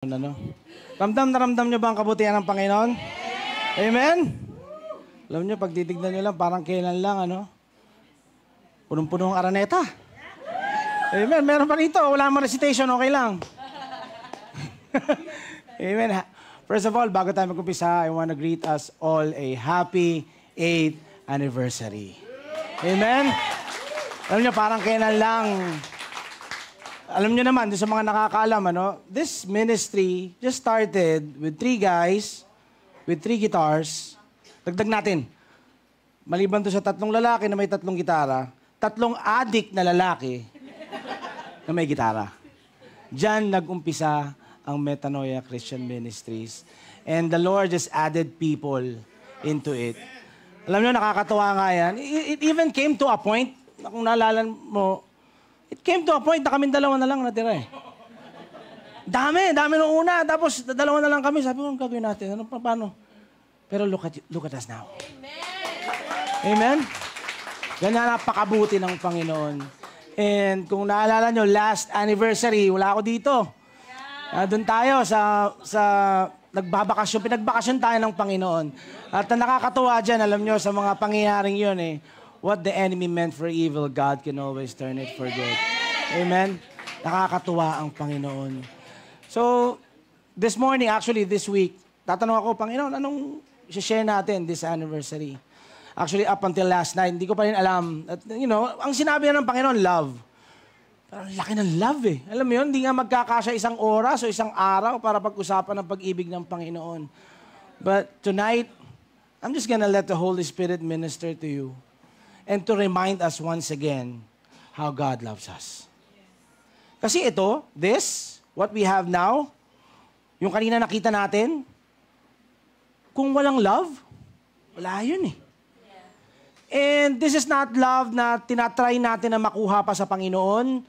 Ano? Ramdam na ramdam nyo ba ang kabutihan ng Panginoon? Amen? Alam nyo, pag titignan nyo lang, parang kailan lang, ano? Punong-punong araneta. Amen. Meron pa rito. Wala mang recitation, okay lang. Amen. First of all, bago tayo mag-umpisa, I want to greet us all a happy 8th anniversary. Amen? Alam nyo, parang kailan lang. Alam nyo naman, sa mga nakakaalam, ano, this ministry just started with 3 guys, with 3 guitars. Dagdag natin. Maliban to sa 3 lalaki na may 3 gitara, 3 addict na lalaki na may gitara. Diyan nag-umpisa ang Metanoia Christian Ministries. And the Lord just added people into it. Alam nyo, nakakatuwa nga yan. It even came to a point, na kung naalala mo, it came to a point na kaming dalawa na lang natira eh. Dami nung una. Tapos dalawa na lang kami. Sabi ko, anong gagawin natin? Ano, paano? Pero look at us now. Amen? Ganyan napakabuti ng Panginoon. And kung naalala nyo, last anniversary, wala ako dito. Doon tayo sa nagbabakasyon, pinagbakasyon tayo ng Panginoon. At nakakatuwa dyan, alam nyo, sa mga pangyayaring yun eh, what the enemy meant for evil, God can always turn it for good. Amen? Nakakatuwa ang Panginoon. So, this morning, actually this week, tatanong ako, Panginoon, anong share natin this anniversary? Actually, up until last night, hindi ko pa rin alam. At, you know, ang sinabi na ng Panginoon, love. Pero laki ng love eh. Alam mo yun, hindi nga magkakasya isang oras o isang araw para pag-usapan ng pag-ibig ng Panginoon. But tonight, I'm just gonna let the Holy Spirit minister to you. And to remind us once again how God loves us. Kasi ito, what we have now, yung kanina nakita natin, kung walang love, wala yun eh. And this is not love na tinatry natin na makuha pa sa Panginoon.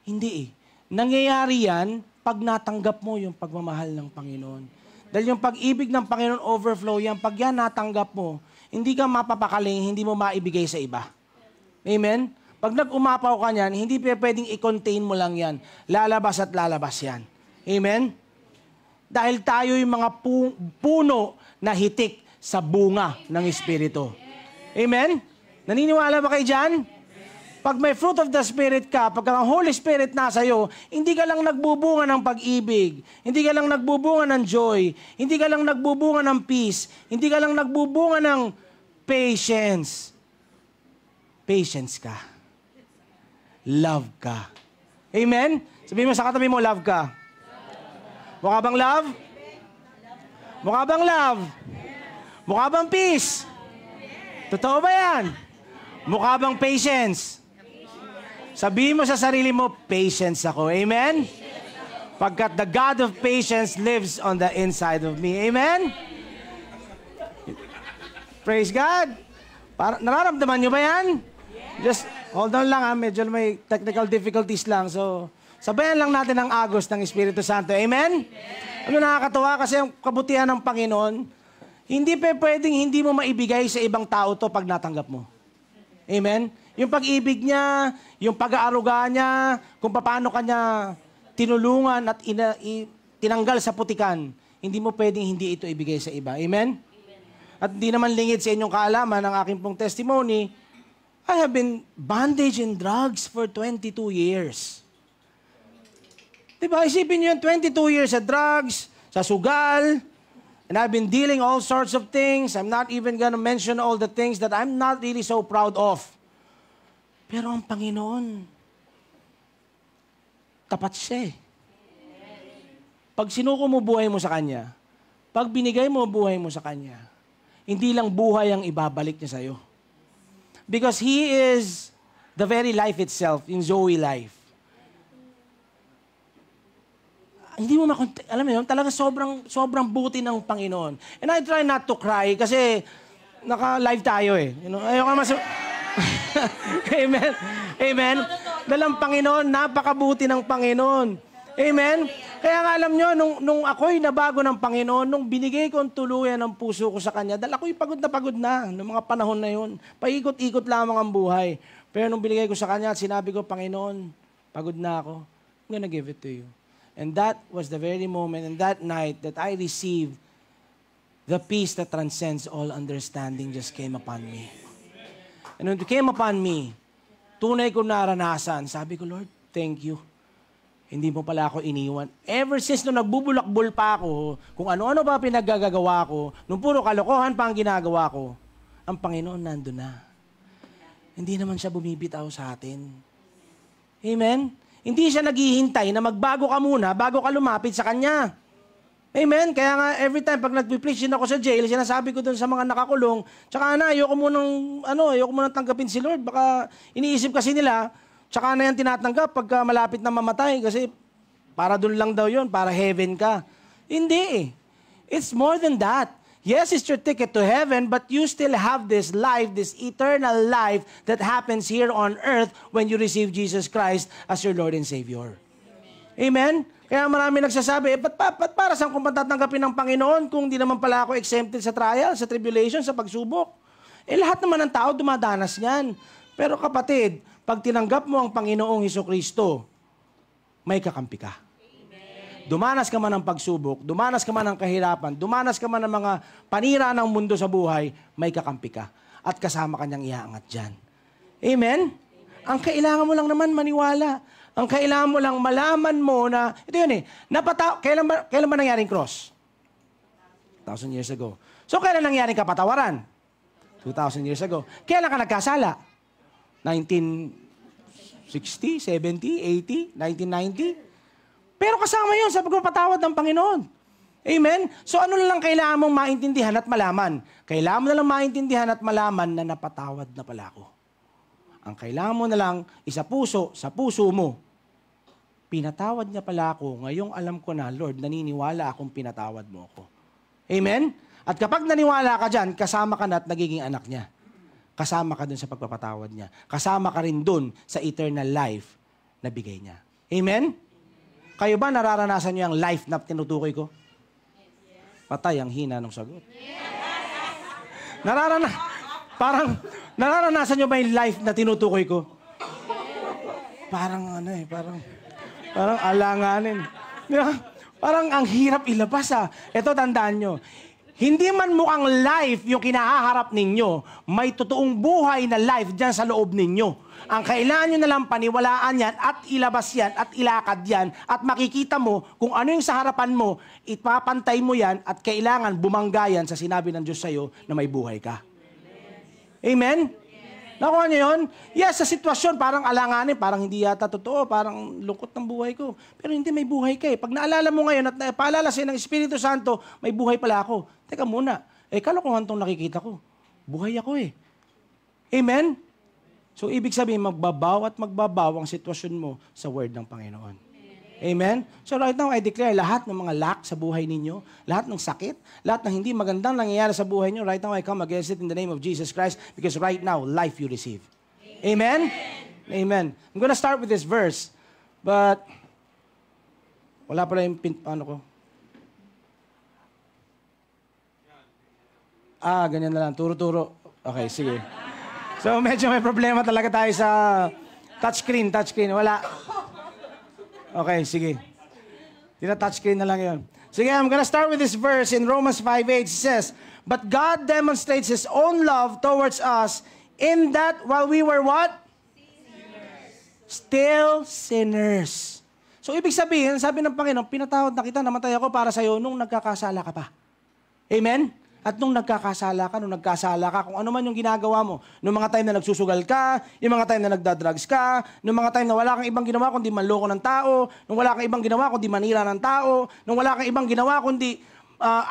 Hindi eh. Nangyayari yan pag natanggap mo yung pagmamahal ng Panginoon. Dahil yung pag-ibig ng Panginoon overflow yan, pag yan natanggap mo, hindi ka mapapakaling, hindi mo maibigay sa iba. Amen? Pag nag-umapaw ka niyan, hindi pwedeng i-contain mo lang yan. Lalabas at lalabas yan. Amen? Dahil tayo yung mga puno na hitik sa bunga ng Espiritu. Amen? Naniniwala ba kayo dyan? Pag may fruit of the Spirit ka, pag ang Holy Spirit nasa iyo, hindi ka lang nagbubunga ng pag-ibig, hindi ka lang nagbubunga ng joy, hindi ka lang nagbubunga ng peace, hindi ka lang nagbubunga ng patience. Patience ka. Love ka. Amen? Sabihin mo sa katabi mo, love ka. Mukha bang love? Mukha bang love? Mukha bang peace? Totoo ba yan? Mukha bang patience? Sabihin mo sa sarili mo, patience ako. Amen? Pagkat the God of patience lives on the inside of me. Amen? Praise God. Nararamdaman nyo ba yan? Just hold on lang ha. Medyo may technical difficulties lang. So, sabayan lang natin ang agos ng Espiritu Santo. Amen? Ano nakakatawa kasi ang kabutihan ng Panginoon, hindi pwedeng hindi mo maibigay sa ibang tao to pag natanggap mo. Amen? Yung pag-ibig niya, yung pag-aaruga niya, kung paano kanya tinulungan at tinanggal sa putikan, hindi mo pwedeng hindi ito ibigay sa iba. Amen? At hindi naman lingid sa inyong kaalaman ang aking pong testimony, I have been bondage in drugs for 22 years. Diba? Isipin niyo yun, 22 years sa drugs, sa sugal, and I've been dealing all sorts of things. I'm not even gonna mention all the things that I'm not really so proud of. Pero ang Panginoon, tapat siya eh. Pag sinuko mo buhay mo sa Kanya, pag binigay mo buhay mo sa Kanya, hindi lang buhay ang ibabalik niya sa'yo. Because He is the very life itself, in Zoe life. Hindi mo alam mo yun, talaga sobrang buti ng Panginoon. And I try not to cry kasi naka-live tayo eh. You know, ayoko naman Amen. Amen. Dalang Panginoon, napakabuti ng Panginoon. Amen. Kaya nga alam nyo, nung ako'y nabago ng Panginoon, nung binigay ko ang tuluyan ng puso ko sa Kanya, dahil ako'y pagod na noong mga panahon na yun. Paikot-ikot lamang ang buhay. Pero nung binigay ko sa Kanya at sinabi ko, Panginoon, pagod na ako, I'm gonna give it to you. And that was the very moment and that night that I received the peace that transcends all understanding just came upon me. And when it came upon me, tunay ko naranasan, sabi ko, Lord, thank you. Hindi mo pala ako iniwan. Ever since nung nagbubulakbol pa ako, kung ano-ano pa pinaggagawa ko, nung puro kalokohan pa ang ginagawa ko, ang Panginoon nandun na. Hindi naman siya bumibitaw sa atin. Amen? Hindi siya naghihintay na magbago ka muna bago ka lumapit sa Kanya. Amen? Kaya nga, every time pag nag-preach din ako sa jail, sinasabi ko dun sa mga nakakulong, tsaka ayoko munang tanggapin si Lord. Baka iniisip kasi nila, tsaka na yan tinatanggap pagka malapit na mamatay kasi para dun lang daw yun, para heaven ka. Hindi eh. It's more than that. Yes, it's your ticket to heaven, but you still have this life, this eternal life that happens here on earth when you receive Jesus Christ as your Lord and Savior. Amen? Kaya marami nagsasabi, ba't para saan kung matatanggapin ng Panginoon kung di naman pala ako exempted sa trial, sa tribulation, sa pagsubok? Lahat naman ng tao dumadanas niyan. Pero kapatid, pag tinanggap mo ang Panginoong Hesukristo, may kakampi ka. Dumanas ka man ng pagsubok, dumanas ka man ng kahirapan, dumanas ka man ng mga panira ng mundo sa buhay, may kakampi ka. At kasama ka niyang iaangat dyan. Amen? Ang kailangan mo lang naman maniwala. Ang kailangan mo lang malaman mo na, ito yun kailan ba nangyaring cross? 1,000 years ago. So kailan nangyaring kapatawaran? 2,000 years ago. Kailan ka nagkasala? 1960, 70, 80, 1990? Pero kasama yun sa pagpapatawad ng Panginoon. Amen? So ano lang kailangan mong maintindihan at malaman? Kailangan mo na lang maintindihan at malaman na napatawad na pala ako. Ang kailangan mo na lang sa puso mo, pinatawad niya pala ako, ngayong alam ko na, Lord, naniniwala akong pinatawad mo ako. Amen? At kapag naniwala ka dyan, kasama ka na at nagiging anak niya. Kasama ka dun sa pagpapatawad niya. Kasama ka rin dun sa eternal life na bigay niya. Amen? Kayo ba nararanasan niyo yung life na tinutukoy ko? Patay ang hina ng sagot. Nararanasan niyo ba yung life na tinutukoy ko? Parang alanganin. Parang ang hirap ilabas Ito tandaan niyo. Hindi man mukhang life yung kinahaharap ninyo, may totoong buhay na life dyan sa loob ninyo. Ang kailangan nyo na lang paniwalaan yan at ilabas yan at ilakad yan at makikita mo kung ano yung sa harapan mo, ipapantay mo yan at kailangan bumangga yan sa sinabi ng Diyos sa'yo na may buhay ka. Amen? Nakuha niyo yun? Yes, sa sitwasyon, parang alanganin, parang hindi yata totoo, parang lungkot ng buhay ko. Pero hindi, may buhay ka eh. Pag naalala mo ngayon at paalala sa'yo ng Espiritu Santo, may buhay pala ako. Teka muna, kalokohan tong nakikita ko. Buhay ako eh. Amen? So, ibig sabihin, magbabaw ang sitwasyon mo sa word ng Panginoon. Amen? So right now, I declare lahat ng mga lack sa buhay ninyo, lahat ng sakit, lahat ng hindi magandang nangyayari sa buhay niyo, right now, I come against it in the name of Jesus Christ because right now, life you receive. Amen? Amen. I'm gonna start with this verse, but wala pala yung paano ko. Ganyan na lang. Turo-turo. Okay, sige. So, medyo may problema talaga tayo sa touchscreen. Wala. Okay, sige. Touchscreen na lang yun. Sige, I'm gonna start with this verse in Romans 5:8. It says, "But God demonstrates His own love towards us in that while we were what? Sinners. Still sinners." So, ibig sabihin, sabi ng Panginoon, pinatawad na kita, namatay ako para sa'yo nung nagkakasala ka pa. Amen? At nung nagkakasala ka, kung ano man yung ginagawa mo, nung mga time na nagsusugal ka, yung mga time na nagdadrugs ka, nung mga time na wala kang ibang ginawa kundi manloko ng tao, nung wala kang ibang ginawa kundi manira ng tao, nung wala kang ibang ginawa kundi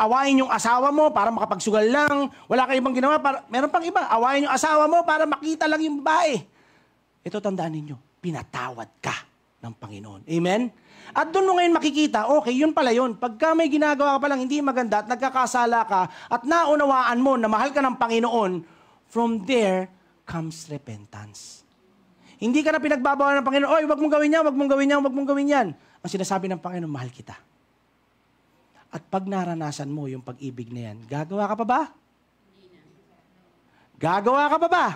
awayin yung asawa mo para makapagsugal lang, wala kang ibang ginawa, meron pang iba, awayin yung asawa mo para makita lang yung babae. Ito tandaan ninyo, pinatawad ka ng Panginoon. Amen? At doon mo ngayon makikita, okay, yun pala yun. Pagka may ginagawa ka palang hindi maganda at nagkakasala ka at naunawaan mo na mahal ka ng Panginoon, from there comes repentance. Hindi ka na pinagbabawal ng Panginoon, oy, wag mong gawin yan, wag mong gawin yan, wag mong gawin yan. Ang sinasabi ng Panginoon, mahal kita. At pag naranasan mo yung pag-ibig na yan, gagawa ka pa ba? Gagawa ka pa ba?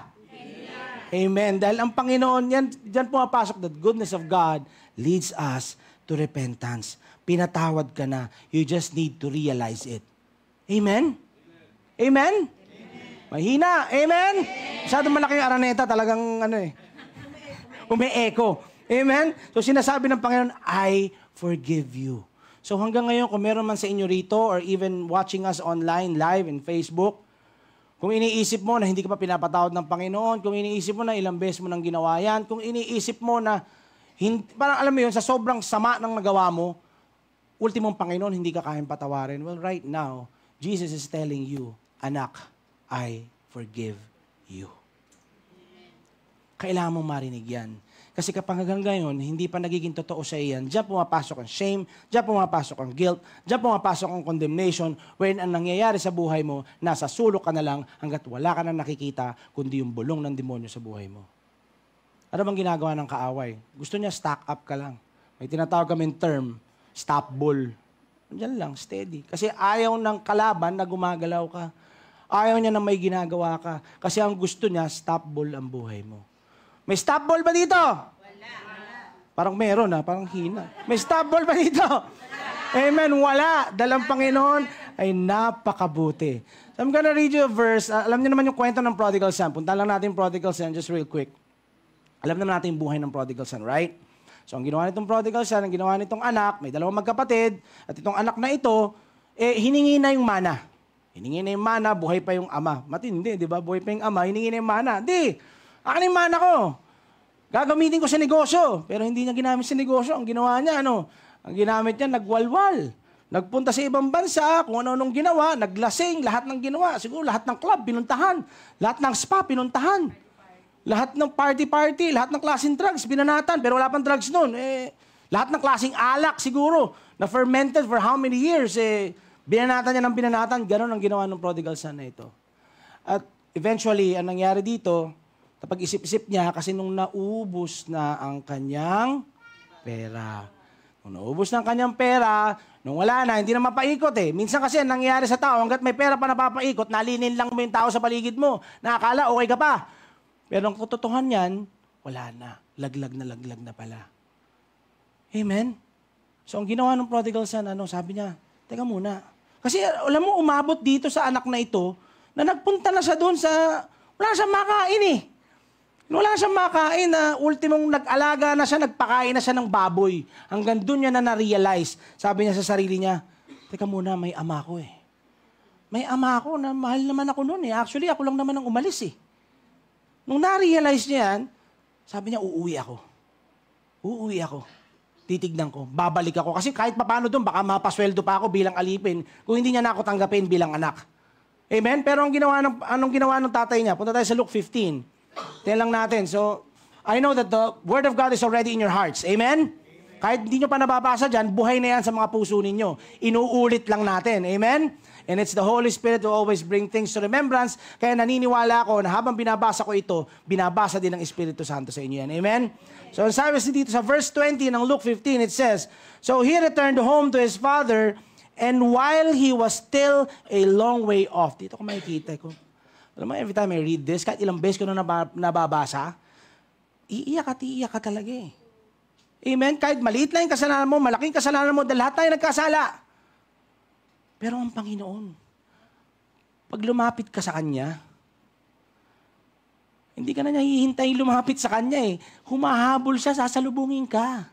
Amen. Dahil ang Panginoon, yan pumapasok, the goodness of God leads us to repentance. Pinatawad ka na. You just need to realize it. Amen? Amen? Mahina. Amen? Masyadong malaki yung araneta. Talagang umi-echo. Amen? So sinasabi ng Panginoon, I forgive you. So hanggang ngayon, kung meron man sa inyo rito or even watching us online, live in Facebook, kung iniisip mo na hindi ka pa pinapatawad ng Panginoon, kung iniisip mo na ilang beses mo nang ginawa yan, kung iniisip mo na, parang alam mo yun, sa sobrang sama ng nagawa mo, ultimong Panginoon, hindi ka kayang patawarin. Well, right now, Jesus is telling you, anak, I forgive you. Kailangan mong marinig yan. Kasi kapag hanggang ngayon, hindi pa nagiging totoo sa iyan, diyan pumapasok ang shame, diyan pumapasok ang guilt, diyan pumapasok ang condemnation, wherein ang nangyayari sa buhay mo, nasa sulok ka na lang hanggat wala ka na nakikita, kundi yung bulong ng demonyo sa buhay mo. Ano bang ginagawa ng kaaway? Gusto niya stack up ka lang. May tinatawag kaming term, stop bull. Diyan lang, steady. Kasi ayaw ng kalaban na gumagalaw ka. Ayaw niya na may ginagawa ka. Kasi ang gusto niya, stop bull ang buhay mo. May stop ball ba dito? Wala. Parang meron parang hina. May stop ball ba dito? Wala. Amen, wala. Dalang Panginoon ay napakabuti. So I'm gonna read you a verse. Alam niyo naman yung kwento ng prodigal son. Punta lang natin yung prodigal son just real quick. Alam naman natin yung buhay ng prodigal son, right? So ang ginawa nitong prodigal son, ang ginawa nitong anak, may dalawang magkapatid, at itong anak na ito, hiningi na yung mana. Hiningi na yung mana, buhay pa yung ama. Matindi, di ba? Buhay pa yung ama, hiningi na yung mana. Di! Akin yung mana ko. Gagamitin ko sa negosyo. Pero hindi niya ginamit sa negosyo. Ang ginawa niya, Ang ginamit niya, nagwalwal. Nagpunta sa ibang bansa, kung ano-anong ginawa, naglasing, lahat ng ginawa. Siguro lahat ng club, pinuntahan. Lahat ng spa, pinuntahan. Lahat ng party-party, lahat ng klaseng drugs, binanatan. Pero wala pang drugs noon. Lahat ng klaseng alak, siguro, na fermented for how many years, binanatan niya ng binanatan. Ganon ang ginawa ng prodigal son na ito. At eventually, ang nangyari dito, kapag isip-isip niya, kasi nung naubos na ang kanyang pera. Nung naubos na ang kanyang pera, nung wala na, hindi na mapaikot Minsan kasi nangyayari sa tao, hanggat may pera pa napapaikot, nalinin lang mo yung tao sa paligid mo. Nakakala, okay ka pa. Pero ang katotohanan yan, wala na. Laglag na pala. Amen? So ang ginawa ng prodigal son, sabi niya, teka muna. Kasi alam mo, umabot dito sa anak na ito, na nagpunta na siya doon sa, wala siyang makain Wala siyang makain na ultimong nag-alaga na siya, nagpakain na siya ng baboy. Hanggang doon niya na na-realize. Sabi niya sa sarili niya, teka muna, may ama ko May ama ko na mahal naman ako noon Actually, ako lang naman ang umalis Nung na-realize niya yan, sabi niya, uuwi ako. Titignan ko, babalik ako. Kasi kahit paano doon, baka mapasweldo pa ako bilang alipin kung hindi niya na ako tanggapin bilang anak. Amen? Pero anong ginawa ng tatay niya? Punta tayo sa Luke 15. Tingnan lang natin. So, I know that the Word of God is already in your hearts. Amen? Kahit hindi nyo pa nababasa dyan, buhay na yan sa mga puso ninyo. Inuulit lang natin. Amen? And it's the Holy Spirit who always bring things to remembrance. Kaya naniniwala ako na habang binabasa ko ito, binabasa din ng Espiritu Santo sa inyo yan. Amen? So, sabi dito sa verse 20 ng Luke 15, it says, So he returned home to his father, and while he was still a long way off. Dito ko makikita ko. Alam mo, every time I read this, kahit ilang beses ko na nababasa, iiyak ka talaga Amen? Kahit maliit lang yung kasalanan mo, malaking kasalanan mo, dahil lahat tayo nagkasala. Pero ang Panginoon, pag lumapit ka sa Kanya, hindi ka na niya hihintay lumapit sa Kanya Humahabol siya, sasalubungin ka.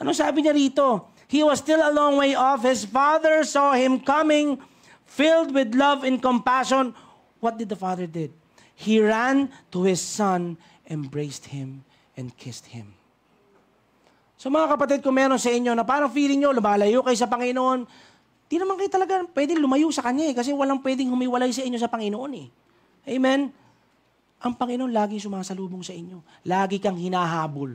Ano sabi niya rito? He was still a long way off. His father saw him coming, filled with love and compassion. What did the father did? He ran to his son, embraced him, and kissed him. So mga kapatid, kung meron sa inyo na parang feeling nyo, lumalayo kayo sa Panginoon, di naman kayo talaga pwedeng lumayo sa Kanya kasi walang pwedeng humiwalay sa inyo sa Panginoon Amen? Ang Panginoon laging sumasalubong sa inyo. Lagi kang hinahabol.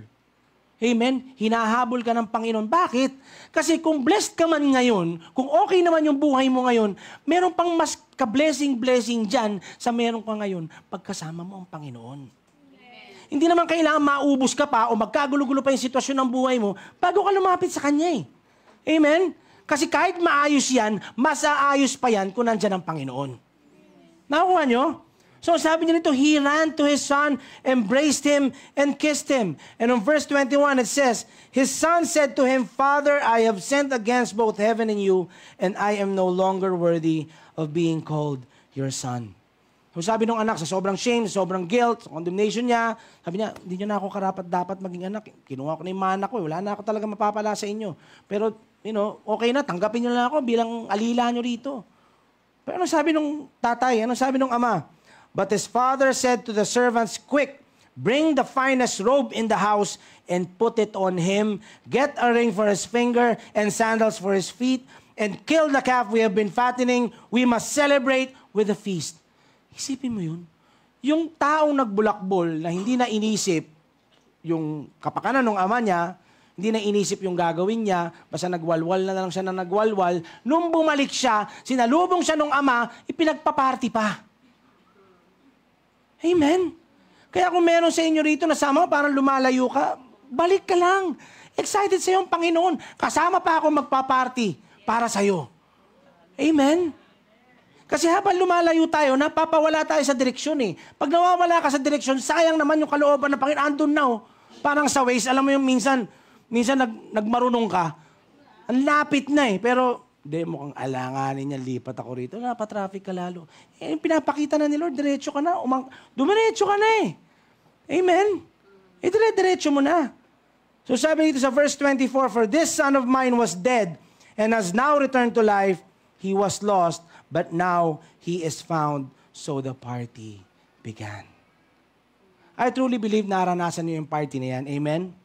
Amen? Hinahabol ka ng Panginoon. Bakit? Kasi kung blessed ka man ngayon, kung okay naman yung buhay mo ngayon, meron pang mas ka-blessing dyan sa meron ka ngayon pagkasama mo ang Panginoon. Amen. Hindi naman kailangan maubos ka pa o magkagulo-gulo pa yung sitwasyon ng buhay mo bago ka lumapit sa Kanya Amen? Kasi kahit maayos yan, mas aayos pa yan kung nandyan ang Panginoon. Nakukuha nyo? So sabi niya nito, he ran to his son, embraced him, and kissed him. And in verse 21, it says, his son said to him, Father, I have sinned against both heaven and you, and I am no longer worthy of being called your son. So sabi ng anak, sa sobrang shame, sa sobrang guilt, sa condemnation niya, sabi niya, hindi niyo na ako karapat-dapat maging anak. Kinuha ko na yung mana ko, wala na ako talaga mapapala sa inyo. Pero, okay na, tanggapin niyo na ako bilang alila niyo rito. Pero ano sabi ng tatay? Ano sabi ng ama? But his father said to the servants, quick, bring the finest robe in the house and put it on him. Get a ring for his finger and sandals for his feet, and kill the calf we have been fattening. We must celebrate with a feast. Isipin mo yun. Yung taong nagbulakbol na hindi na inisip yung kapakanan ng ama niya, hindi na inisip yung gagawin niya, basta nagwalwal na lang siya na nagwalwal. Nung bumalik siya, sinalubong siya ng ama, ipinagpaparty pa. Amen? Kaya kung meron sa inyo rito na sama, parang lumalayo ka, balik ka lang. Excited sa iyong Panginoon. Kasama pa ako magpaparty para sa iyo. Amen? Kasi habang lumalayo tayo, napapawala tayo sa direksyon eh. Pag nawawala ka sa direksyon, sayang naman yung kalooban ng Panginoon. Andun na oh. Parang sa Waze, alam mo yung minsan nagmarunong ka. Ang lapit na eh. Pero, mukhang alanganin niya, lipat ako rito. Napatraffic ka lalo. Pinapakita na ni Lord, diretso ka na. Dumiretso ka na eh. Amen? Diretso mo na. So sabi dito sa verse 24, for this son of mine was dead, and has now returned to life. He was lost, but now he is found. So the party began. I truly believe naranasan niyo yung party na yan. Amen?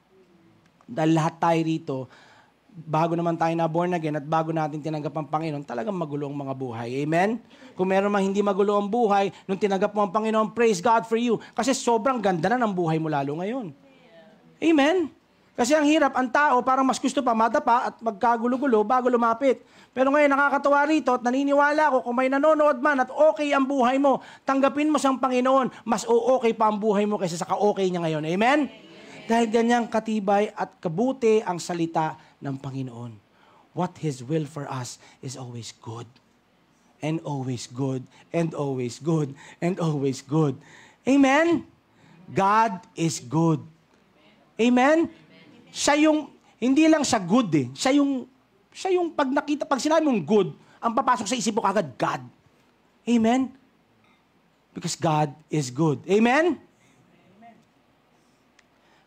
Dahil lahat tayo rito, bago naman tayo na born again at bago natin tinanggap ang Panginoon, talagang magulo ang mga buhay. Amen? Kung meron mang hindi magulo ang buhay, nung tinanggap mo ang Panginoon, praise God for you. Kasi sobrang ganda na ng buhay mo lalo ngayon. Amen? Kasi ang hirap, ang tao, parang mas gusto pa madapa at magkagulo-gulo bago lumapit. Pero ngayon, nakakatawa rito at naniniwala ako kung may nanonood man at okay ang buhay mo, tanggapin mo siyang Panginoon, mas okay pa ang buhay mo kaysa sa ka-okay niya ngayon. Amen? Dahil ganyang katibay at kabuti ang salita ng Panginoon. What His will for us is always good. And always good. And always good. And always good. Amen? God is good. Amen? Siya yung, hindi lang siya good eh. Siya yung pag sinabi mong good, ang papasok sa isip mo kagad, God. Amen? Because God is good. Amen?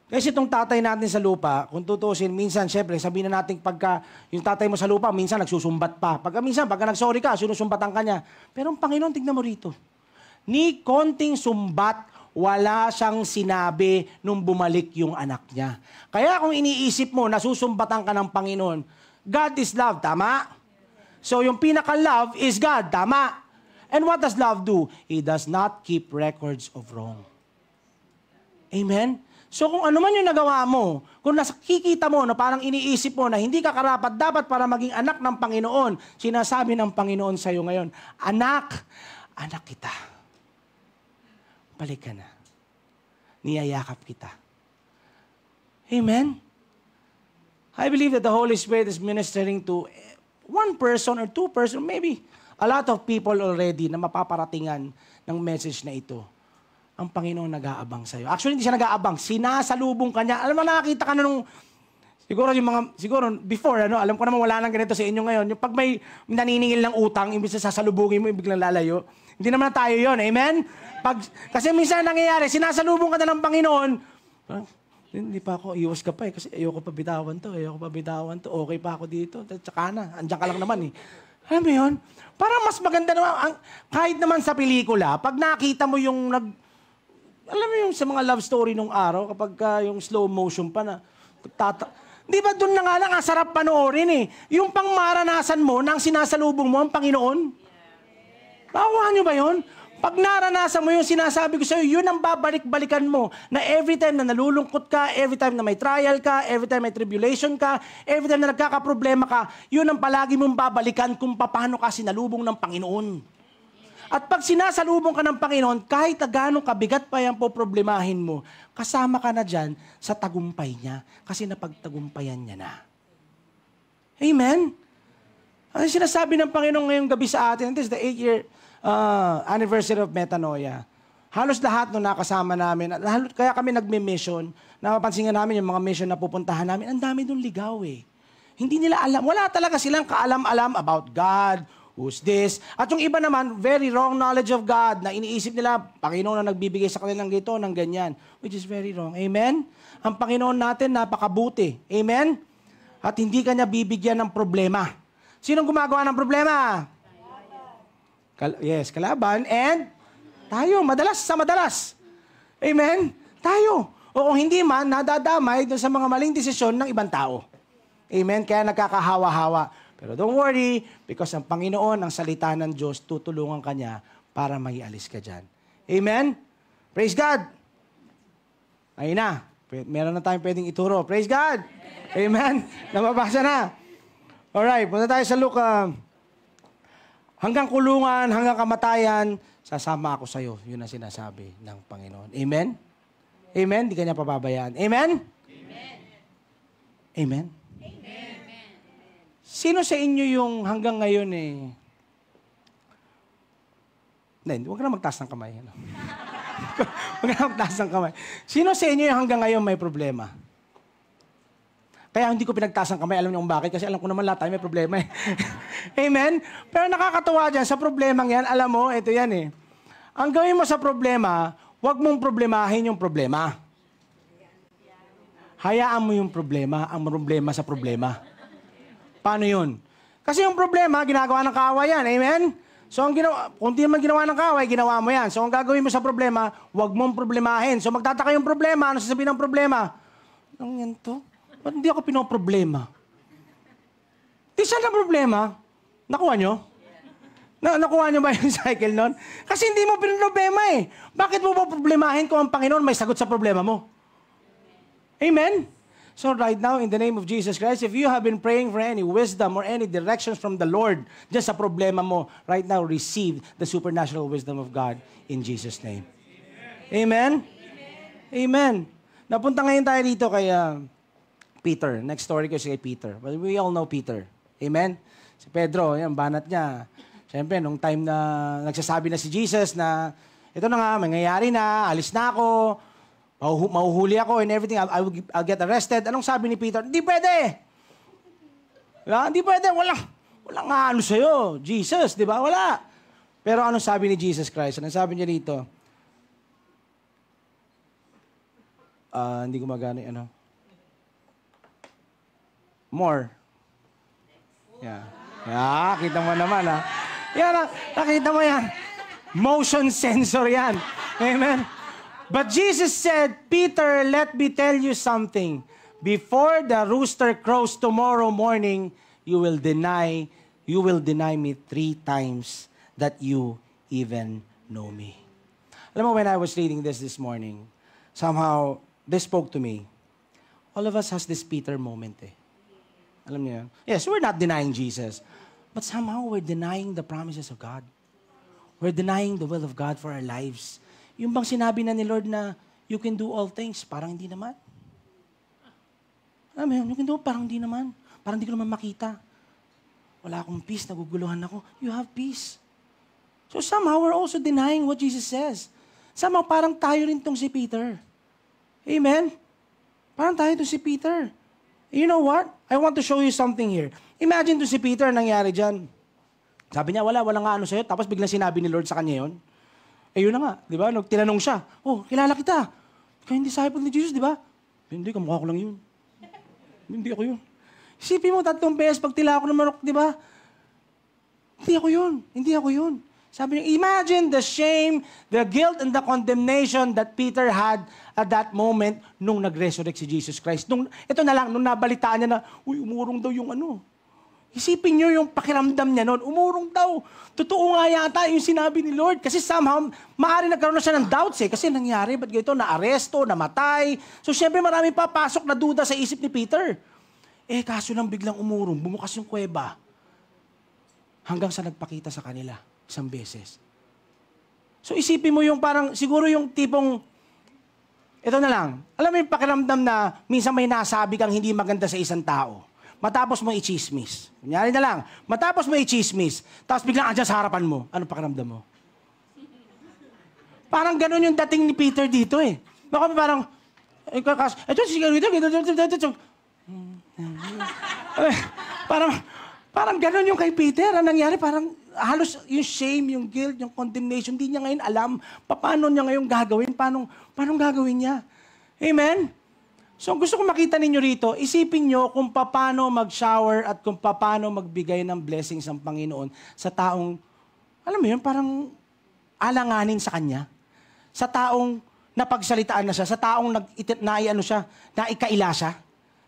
Kasi itong tatay natin sa lupa, kung tutusin, minsan, syempre, sabihin na natin pagka yung tatay mo sa lupa, minsan nagsusumbat pa. Pagka nag-sorry ka, sinusumbatan ka niya. Pero ang Panginoon, tignan mo rito. Ni konting sumbat, wala siyang sinabi nung bumalik yung anak niya. Kaya kung iniisip mo, nasusumbatan ka ng Panginoon, God is love, tama? So yung pinaka-love is God, tama? And what does love do? He does not keep records of wrong. Amen? So kung ano man yung nagawa mo, kung nakikita mo na parang iniisip mo na hindi ka karapat dapat para maging anak ng Panginoon, sinasabi ng Panginoon sa iyo ngayon, anak kita. Balik ka na. Niyayakap kita. Amen? I believe that the Holy Spirit is ministering to one person or two person, maybe a lot of people already na mapaparatingan ng message na ito. Ang Panginoon nag-aabang sa'yo. Actually, hindi siya nag-aabang. Sinasalubong ka niya. Alam mo, nakakita ka na nung, siguro before, alam ko naman wala nang ganito sa inyo ngayon. Yung pag may naniningil ng utang, imbis na sasalubungin mo, biglang lalayo. Hindi naman tayo yon, amen? Kasi minsan nangyayari, sinasalubong ka na ng Panginoon, hindi pa ako, iwas ka pa kasi ayoko pa bitawan to, okay pa ako dito, tsaka na, andyan ka lang naman eh. Alam mo yun? Parang mas maganda naman, kahit naman sa pelikula, pag nakita mo yung alam mo yung sa mga love story nung araw, kapag yung slow motion pa na, di ba doon na nga lang, ang sarap panoorin eh. Yung pangmaranasan mo nang sinasalubong mo ang Panginoon. Nakuha nyo ba yun? Pag naranasan mo yung sinasabi ko sa'yo, yun ang babalik-balikan mo. Na every time na nalulungkot ka, every time na may trial ka, every time may tribulation ka, every time na nagkakaproblema ka, yun ang palagi mong babalikan kung paano ka sinalubong ng Panginoon. At pag sinasalubong ka ng Panginoon, kahit na gano'ng kabigat pa yan po problemahin mo, kasama ka na dyan sa tagumpay niya. Kasi napagtagumpayan niya na. Amen? Ang sinasabi ng Panginoon ngayong gabi sa atin, this is the 8-year anniversary of Metanoia. Halos lahat nung nakasama namin, kaya kami nagme-mission, napapansin nga namin yung mga mission na pupuntahan namin, ang dami doon ligaw eh. Hindi nila alam, wala talaga silang kaalam-alam about God, who's this. At yung iba naman, very wrong knowledge of God, na iniisip nila, Panginoon na nagbibigay sa kanilang gito, ng ganyan, which is very wrong. Amen? Ang Panginoon natin, napakabuti. Amen? At hindi kanya bibigyan ng problema. Sinong gumagawa ng problema? Kalaban, and tayo, madalas sa madalas. Amen? Tayo. O kung hindi man, nadadamay doon sa mga maling desisyon ng ibang tao. Amen? Kaya nagkakahawa-hawa. Pero don't worry, because ang Panginoon, ang salita ng Diyos, tutulungan ka niya para maialis ka dyan. Amen? Praise God! Ayun na. Meron na tayong pwedeng ituro. Praise God! Amen? Nababasa na. Alright, punta tayo sa Luke. Hanggang kulungan, hanggang kamatayan, sasama ako sa iyo. Yun ang sinasabi ng Panginoon. Amen? Amen? Di ka niya pababayaan. Amen? Amen? Amen? Sino sa inyo yung hanggang ngayon huwag ka na magtaas ng kamay. Ano? Huwag ka na magtaas ng kamay. Sino sa inyo yung hanggang ngayon may problema? Kaya hindi ko pinagtaas ng kamay. Alam niyo kung bakit? Kasi alam ko naman lahat tayo may problema eh. Amen? Pero nakakatuwa dyan, sa problemang yan, alam mo, ito yan eh. Ang gawin mo sa problema, huwag mong problemahin yung problema. Hayaan mo yung problema, ang problema sa problema. Paano yun? Kasi yung problema, ginagawa ng kaaway yan. Amen? So, kung di man ginawa ng kaaway, ginawa mo yan. So, ang gagawin mo sa problema, huwag mong problemahin. So, magtataka yung problema. Ano sasabihin ng problema? Anong yan to? Ba't hindi ako pinoproblema? Di saan na problema? Nakuha nyo? Nakuha nyo ba yung cycle nun? Kasi hindi mo pinoproblema eh. Bakit mo ba problemahin kung ang Panginoon may sagot sa problema mo? Amen? So right now, in the name of Jesus Christ, if you have been praying for any wisdom or any directions from the Lord, just sa problema mo, right now, receive the supernatural wisdom of God in Jesus' name. Amen? Amen. Napunta ngayon tayo dito kay Peter. Next story ko kay Peter. Well, we all know Peter. Amen? Si Pedro, yan, banat niya. Siyempre, nung time na nagsasabi na si Jesus na, ito na nga, mangyayari na, alis na ako, mahuhuli ako and everything, I'll get arrested. Anong sabi ni Peter? Hindi pwede! Hindi pwede, walang ano sa'yo, Jesus, di ba? Wala. Pero anong sabi ni Jesus Christ? Anong sabi niya dito? Hindi gumagana yung ano. More. Yeah, kita mo naman, ha? Yan, nakita mo yan. Motion sensor yan. Amen? But Jesus said, Peter, let me tell you something. Before the rooster crows tomorrow morning, you will deny me 3 times that you even know me. Alam mo, when I was reading this morning, somehow, this spoke to me. All of us has this Peter moment eh. Alam niyo yan? Yes, we're not denying Jesus. But somehow, we're denying the promises of God. We're denying the will of God for our lives. Yung bang sinabi na ni Lord na, you can do all things, parang hindi naman. Alam mo yun, you can do, parang hindi naman. Parang hindi ko naman makita. Wala akong peace, naguguluhan ako. You have peace. So somehow, we're also denying what Jesus says. Somehow, parang tayo rin tong si Peter. Amen? Parang tayo tong si Peter. You know what? I want to show you something here. Imagine to si Peter, nangyari dyan. Sabi niya, walang nga ano sa'yo. Tapos biglang sinabi ni Lord sa kanya yun. Yun na nga, di ba? Tinanong siya, kilala kita. Kaya hindi disciple ni Jesus, di ba? Hindi, kamukha ko lang yun. Hindi ako yun. Isipin mo, 3 beses pag tila ako ng manok, di ba? Hindi ako yun. Sabi niya, imagine the shame, the guilt, and the condemnation that Peter had at that moment nung nag-resurrect si Jesus Christ. Ito na lang, nung nabalitaan niya na, umurong daw yung ano. Isipin niyo yung pakiramdam niya noon, umurong daw. Totoo nga yata yung sinabi ni Lord. Kasi somehow, maaari nagkaroon na siya ng doubts eh. Kasi nangyari, ba't ganito, na-aresto, namatay. So syempre maraming papasok na duda sa isip ni Peter. Kaso lang biglang umurong, bumukas yung kuweba. Hanggang sa nagpakita sa kanila, 1 beses. So isipin mo yung parang, siguro yung tipong, ito na lang, alam mo yung pakiramdam na minsan may nasabi kang hindi maganda sa isang tao. Matapos mo i-chismis. Kunyari na lang, matapos mo i-chismis, tapos biglang andyan sa harapan mo, ano pakiramdam mo? Parang ganun yung dating ni Peter dito eh. Baka parang, ito sigarilyo, parang ganun yung kay Peter. Ang nangyari, parang halos yung shame, yung guilt, yung condemnation, hindi niya ngayon alam paano niya ngayon gagawin, paano gagawin niya. Amen? So gusto ko makita ninyo rito, isipin nyo kung paano mag-shower at kung paano magbigay ng blessings ng Panginoon sa taong, alam mo yun, parang alanganin sa Kanya. Sa taong napagsalitaan na siya, sa taong naikaila siya.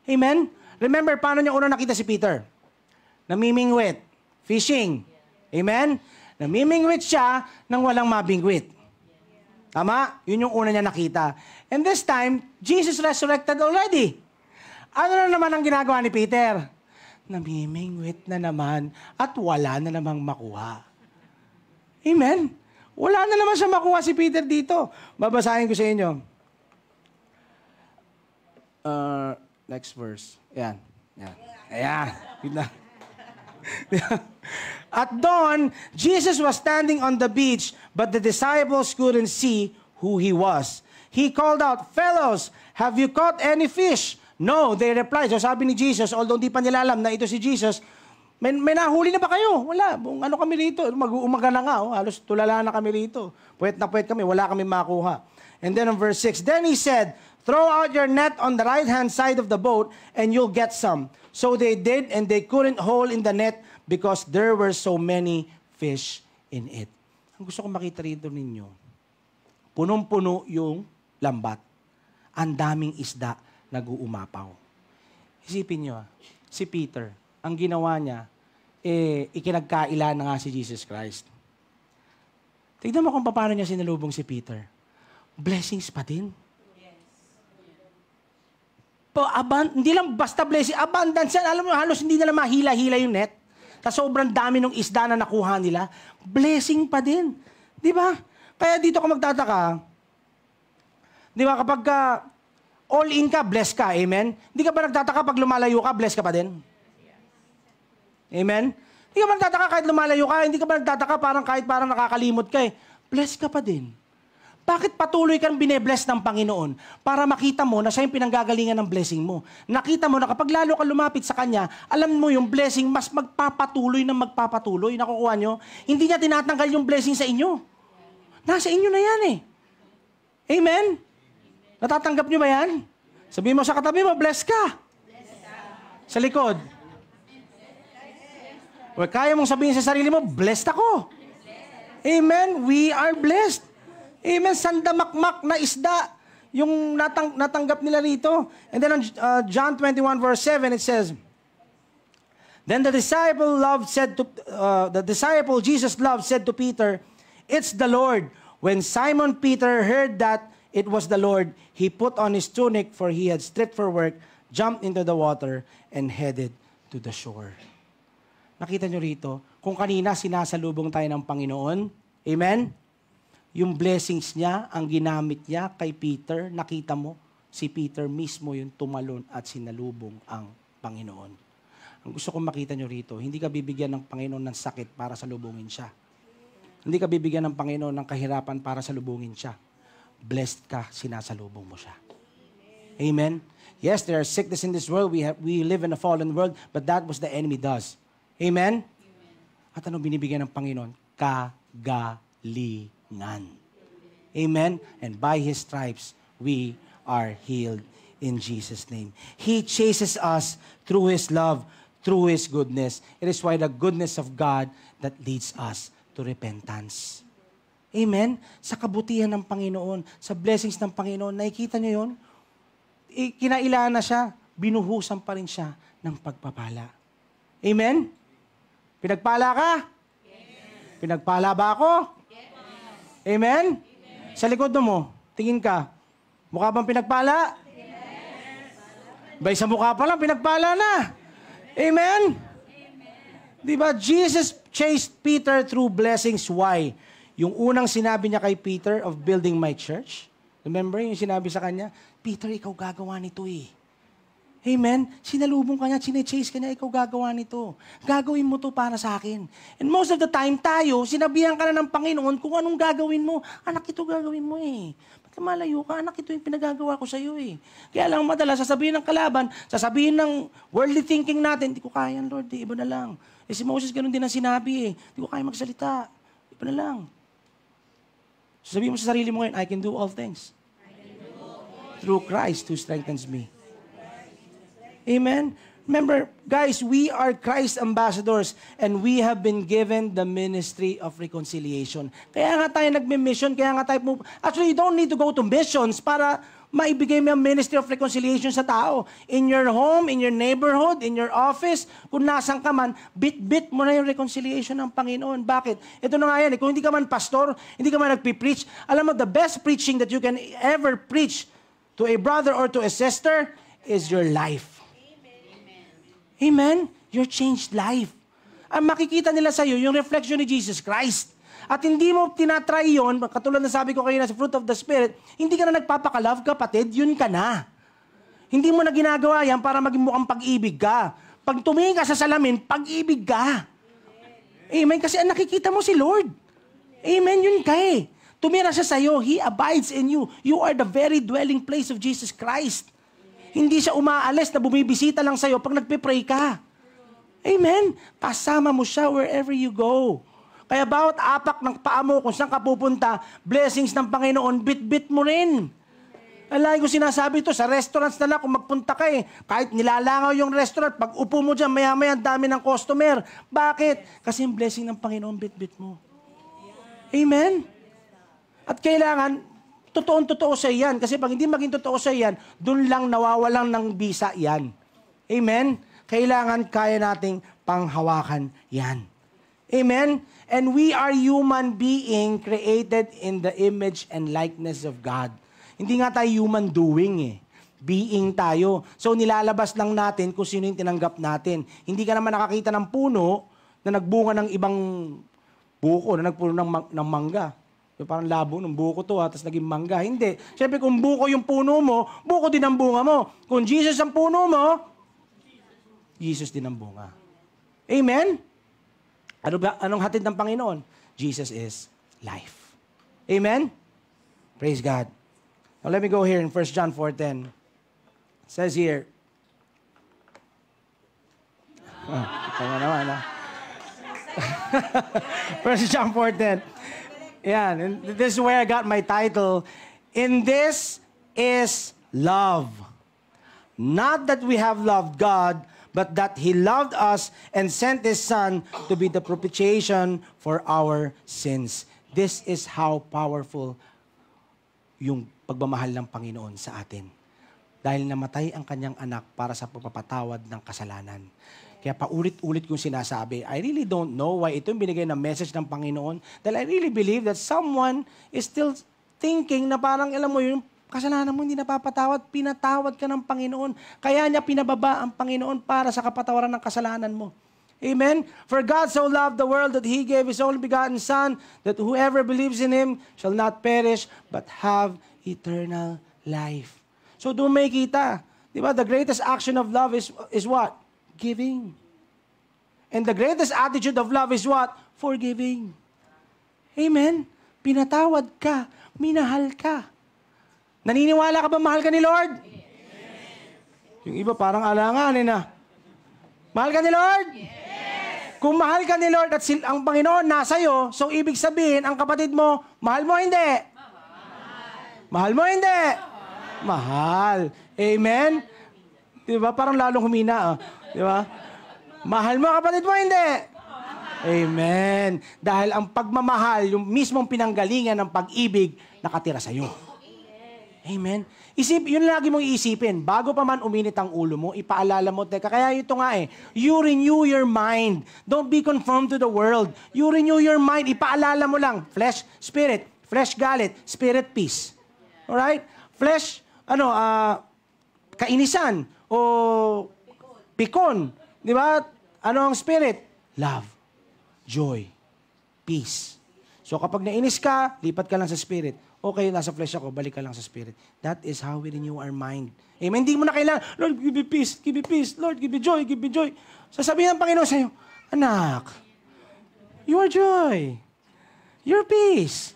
Amen? Remember, paano niya una nakita si Peter? Namimingwit. Fishing. Amen? Namimingwit siya nang walang mabingwit. Tama? Yun yung una niya nakita. And this time, Jesus resurrected already. Ano na naman ang ginagawa ni Peter? Namimingwit na naman at wala na namang makuha. Amen? Wala na naman siya makuha si Peter dito. Babasahin ko sa inyo. Next verse. Ayan. Ayan. At dawn, Jesus was standing on the beach, but the disciples couldn't see who he was. He called out, "Fellows, have you caught any fish?" "No," they replied. So sabi ni Jesus, although di pa nila alam na ito si Jesus, may nahuli na ba kayo? Wala. Ano kami rito? Mag-uumaga na nga. Halos tulala na kami rito. Puwet na puwet kami. Wala kami makuha. And then on verse 6, then he said, "Throw out your net on the right-hand side of the boat and you'll get some." So they did, and they couldn't haul in the net because there were so many fish in it. Ang gusto ko makita rito ninyo, punong-puno yung lambat. Ang daming isda nag-uumapaw. Isipin nyo, si Peter, ang ginawa niya, ikinagkaila na nga si Jesus Christ. Tignan mo kung paano niya sinalubong si Peter. Blessings pa din. Hindi lang basta blessing, abundance yan. Alam mo, halos hindi nila mahila-hila yung net. Sa sobrang dami ng isda na nakuha nila, blessing pa din. Di ba? Kaya dito ka magtataka, di ba, kapag all in ka, bless ka, amen? Hindi ka ba nagtataka pag lumalayo ka, bless ka pa din? Amen? Hindi ka ba nagtataka kahit lumalayo ka, hindi ka ba nagtataka parang nakakalimot ka eh? Bless ka pa din. Bakit patuloy kang binebless ng Panginoon? Para makita mo na siya yung pinanggagalingan ng blessing mo. Nakita mo na kapag lalo ka lumapit sa Kanya, alam mo yung blessing mas magpapatuloy ng magpapatuloy. Nakukuha nyo? Hindi niya tinatanggal yung blessing sa inyo. Nasa inyo na yan eh. Amen? Natatanggap nyo ba yan? Sabihin mo sa katabi mo, bless ka. Sa likod. O kaya mong sabihin sa sarili mo, blessed ako. Amen? We are blessed. Amen. Sandamakmak na isda yung natanggap nila rito. And then on John 21 verse 7 it says, then the disciple Jesus loved said to Peter, "It's the Lord." When Simon Peter heard that it was the Lord, he put on his tunic, for he had stripped for work, jumped into the water, and headed to the shore. Nakita nyo rito, kung kanina sinasalubong tayo ng Panginoon, amen? Yung blessings niya, ang ginamit niya kay Peter, nakita mo, si Peter mismo yung tumalon at sinalubong ang Panginoon. Ang gusto kong makita nyo rito, hindi ka bibigyan ng Panginoon ng sakit para salubungin siya. Hindi ka bibigyan ng Panginoon ng kahirapan para salubungin siya. Blessed ka, sinasalubong mo siya. Amen? Yes, there are sickness in this world. We live in a fallen world, but that was the enemy does. Amen? At ano binibigyan ng Panginoon? Kagalingan. Amen? And by His stripes, we are healed in Jesus' name. He chases us through His love, through His goodness. It is why the goodness of God that leads us to repentance. Amen? Sa kabutihan ng Panginoon, sa blessings ng Panginoon, nakikita niyo yun? Kinailangan na siya, binuhusan pa rin siya ng pagpapala. Amen? Pinagpala ka? Yes. Pinagpala ba ako? Yes. Amen? Amen? Sa likod mo, tingin ka, mukha bang pinagpala? Yes. Bay sa mukha pa lang, pinagpala na. Amen? Amen? Diba, Jesus chased Peter through blessings. Why? Yung unang sinabi niya kay Peter of building my church, remember yung sinabi sa kanya, Peter, ikaw gagawa nito eh. Amen? Sinalubong ka niya, chine-chase ka niya, ikaw gagawa nito. Gagawin mo to para sa akin. And most of the time tayo, sinabihan ka na ng Panginoon kung anong gagawin mo. Anak, ito gagawin mo eh. Ba't malayo ka? Anak, ito yung pinagagawa ko sa iyo eh. Kaya lang madalas, sasabihin ng kalaban, sasabihin ng worldly thinking natin, hindi ko kaya, Lord, iba na lang. Eh si Moses, ganun din ang sinabi eh. Hindi ko kaya magsalita. Iba na lang. Sabihin mo sa sarili mo ngayon, I can do all things. Through Christ who strengthens me. Amen? Remember, guys, we are Christ ambassadors and we have been given the ministry of reconciliation. Kaya nga tayo nagme-mission, kaya nga tayo actually, you don't need to go to missions para maibigay mo yung ministry of reconciliation sa tao. In your home, in your neighborhood, in your office, kung nasan ka man, bit-bit mo na yung reconciliation ng Panginoon. Bakit? Ito na nga yan, kung hindi ka man pastor, hindi ka man nagpipreach, alam mo, the best preaching that you can ever preach to a brother or to a sister is your life. Amen? Your changed life. Ang makikita nila sa iyo, yung reflection ni Jesus Christ. At hindi mo tinatry yun, katulad na sabi ko kayo na sa fruit of the Spirit, hindi ka na nagpapakalove, kapatid, yun ka na. Hindi mo na ginagawa yan para maging mukhang pag-ibig ka. Pag tumingin ka sa salamin, pag-ibig ka. Amen? Kasi ang nakikita mo si Lord. Amen? Yun ka eh. Tumira siya sa iyo, He abides in you. You are the very dwelling place of Jesus Christ. Hindi siya umaalis na bumibisita lang sa'yo pag nagpe-pray ka. Amen? Kasama mo siya wherever you go. Kaya bawat apak ng paa mo kung saan ka pupunta, blessings ng Panginoon, bit-bit mo rin. Alay ko sinasabi ito, sa restaurants na lang kung magpunta ka eh, kahit nilalangaw yung restaurant, pag upo mo dyan, maya-maya ang dami ng customer. Bakit? Kasi yung blessing ng Panginoon, bit-bit mo. Amen? At kailangan, totoong-totoo sa yan. Kasi pag hindi maging totoo sa yan, dun lang nawawalan ng bisa yan. Amen? Kailangan kaya nating panghawakan yan. Amen? And we are human being created in the image and likeness of God. Hindi nga tayo human doing eh. Being tayo. So nilalabas lang natin kung sino yung tinanggap natin. Hindi ka naman nakakita ng puno na nagbunga ng ibang buko, na nagpuno ng mangga. So, parang labo ng buko to, tapos naging mangga. Hindi. Siyempre, kung buko yung puno mo, buko din ang bunga mo. Kung Jesus ang puno mo, Jesus din ang bunga. Amen? Anong hatid ng Panginoon? Jesus is life. Amen? Praise God. Now, let me go here in 1 John 4:10. It says here, ito nga naman, ha? 1 John 4:10. Yeah, and this is where I got my title. In this is love. Not that we have loved God, but that He loved us and sent His Son to be the propitiation for our sins. This is how powerful yung pagmamahal ng Panginoon sa atin. Dahil namatay ang kanyang anak para sa pagpapatawad ng kasalanan. Kaya paulit-ulit kong sinasabi, I really don't know why ito yung binigay na message ng Panginoon. Dahil I really believe that someone is still thinking na parang, alam mo, yung kasalanan mo hindi napapatawad, pinatawad ka ng Panginoon. Kaya niya pinababa ang Panginoon para sa kapatawaran ng kasalanan mo. Amen? For God so loved the world that He gave His only begotten Son, that whoever believes in Him shall not perish, but have eternal life. So doon may kita. Diba? The greatest action of love is what? Giving. And the greatest attitude of love is what? Forgiving. Amen? Pinatawad ka. Minahal ka. Naniniwala ka ba mahal ka ni Lord? Yes. Yung iba parang alanganin na. Mahal ka ni Lord? Yes. Kung mahal ka ni Lord at ang Panginoon nasa iyo, so ibig sabihin, ang kapatid mo, mahal mo hindi? Mahal mo hindi? Mahal. Amen? Diba? Parang lalong humina. Diba? Mahal mo kapatid mo hindi? Amen. Dahil ang pagmamahal, yung mismong pinanggalingan ng pag-ibig, nakatira sa iyo. Amen. Yun lagi mong iisipin. Bago pa man uminit ang ulo mo, ipaalala mo, teka, kaya ito nga eh, you renew your mind. Don't be conformed to the world. You renew your mind. Ipaalala mo lang, flesh, spirit. Flesh, galit. Spirit, peace. Alright? Flesh, kainisan. O pikon. Di ba? Ano ang spirit? Love. Joy. Peace. So kapag nainis ka, lipat ka lang sa spirit. Okay, nasa flesh ako, balik ka lang sa spirit. That is how we renew our mind. Amen? Hindi mo na kailangan, Lord, give me peace, give me peace. Lord, give me joy, give me joy. Sasabihin ng Panginoon sa'yo, anak, your joy, your peace.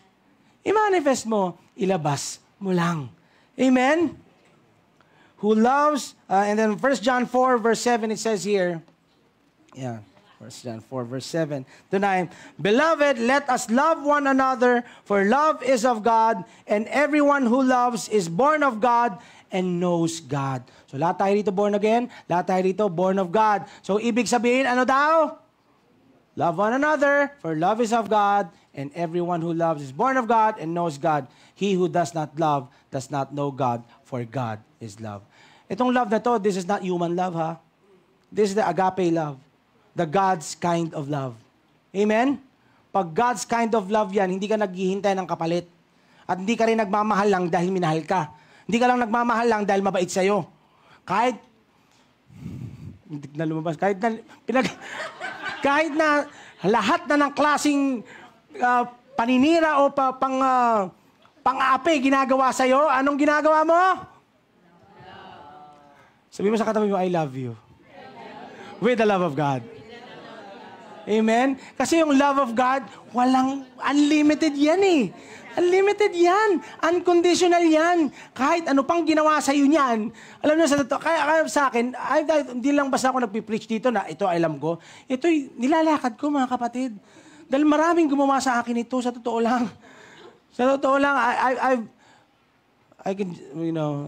I-manifest mo, ilabas mo lang. Amen? Who loves, and then 1 John 4, verse 7, it says here, 1 John 4, verse 7 to 9, Beloved, let us love one another, for love is of God, and everyone who loves is born of God and knows God. So lahat tayo dito born again, lahat tayo dito born of God. So ibig sabihin, ano daw? Love one another, for love is of God, and everyone who loves is born of God and knows God. He who does not love does not know God, for God is love. Itong love na to, this is not human love, ha? This is the agape love. The God's kind of love. Amen? Pag God's kind of love yan, hindi ka naghihintay ng kapalit. At hindi ka rin nagmamahal lang dahil minahal ka. Hindi ka lang nagmamahal lang dahil mabait sa'yo. Kahit, hindi na lumabas, kahit na lahat na ng klaseng paninira o pang-aapi ginagawa sa'yo, anong ginagawa mo? Sabi mo sa katabi mo, I love you. With the love of God. Amen? Kasi yung love of God, walang unlimited yan eh. Unlimited yan. Unconditional yan. Kahit ano pang ginawa sa iyo niyan. Alam niyo, kaya sa akin, hindi lang basta ako nagpipreach dito na ito alam ko. Ito'y nilalakad ko, mga kapatid. Dahil maraming gumawa sa akin ito, sa totoo lang. Sa totoo lang, I can, you know...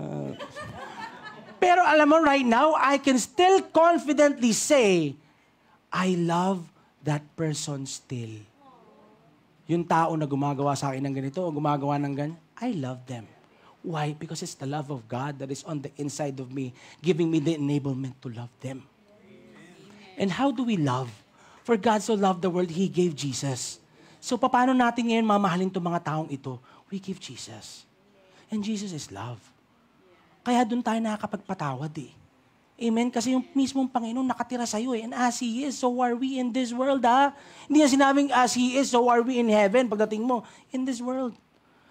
pero alam mo, right now, I can still confidently say, I love that person still. Yung tao na gumagawa sa akin ng ganito o gumagawa ng ganyan, I love them. Why? Because it's the love of God that is on the inside of me, giving me the enablement to love them. And how do we love? For God so loved the world, He gave Jesus. So paano natin ngayon mamahalin itong mga taong ito? We give Jesus. And Jesus is love. Kaya doon tayo nakakapagpatawad eh. Amen? Kasi yung mismong Panginoon nakatira sa'yo eh. And as He is, so are we in this world, ha? Hindi na sinabing as He is, so are we in heaven. Pagdating mo, in this world.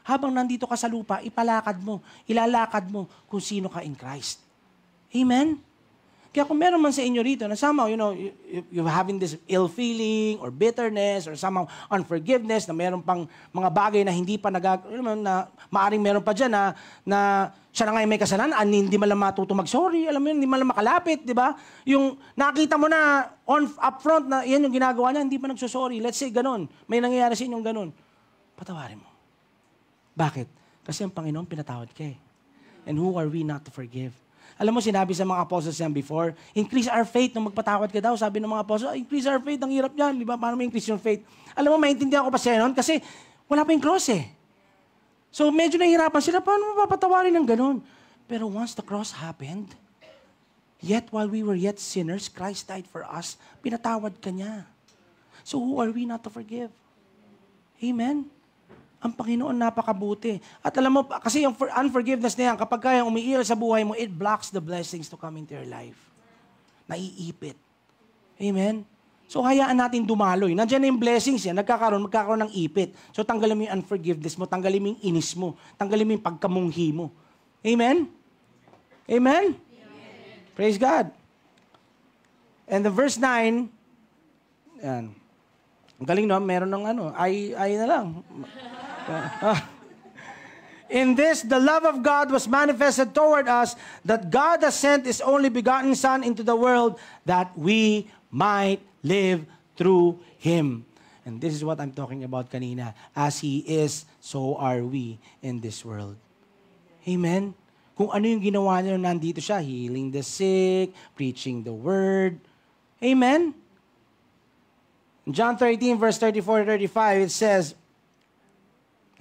Habang nandito ka sa lupa, ilalakad mo kung sino ka in Christ. Amen? Kaya kung meron man sa inyo rito na somehow, you know, you're having this ill feeling or bitterness or somehow unforgiveness na meron pang mga bagay na hindi pa na maaring meron pa dyan na siya na nga may kasalanan, hindi man lang matuto mag-sorry, alam mo yun, hindi man lang makalapit, di ba? Yung nakita mo na up front na yan yung ginagawa niya, hindi pa nagsosorry. Let's say ganun, may nangyayari sa inyong ganun. Patawarin mo. Bakit? Kasi ang Panginoon pinatawad ka eh. And who are we not to forgive? Alam mo, sinabi sa mga apostles yan before, increase our faith nung magpatawad ka daw. Sabi ng mga apostles, increase our faith, ang hirap yan. Di ba? Paano may increase yung faith? Alam mo, maintindihan ko pa siya nun kasi wala pa yung cross eh. So medyo nahihirapan sila, paano mapapatawarin ng ganun? Pero once the cross happened, yet while we were yet sinners, Christ died for us. Pinatawad ka niya. So who are we not to forgive? Amen? Ang Panginoon napakabuti. At alam mo, kasi yung unforgiveness na yan, kapag kaya umiiral sa buhay mo, it blocks the blessings to come into your life. Naiipit. Amen? So hayaan natin dumaloy. Nandiyan na yung blessings yan, magkakaroon ng ipit. So tanggalin mo yung unforgiveness mo, tanggalin mo yung inis mo, tanggalin mo yung pagkamunghi mo. Amen? Amen? Amen. Praise God. And the verse 9, yan. Ang galing no, meron ng ay na lang. In this, the love of God was manifested toward us, that God has sent His only begotten Son into the world, that we might live through Him. And this is what I'm talking about kanina. As He is, so are we in this world. Amen? Kung ano yung ginawa niya, nandito siya, healing the sick, preaching the word. Amen? In John 13, verse 34-35, it says,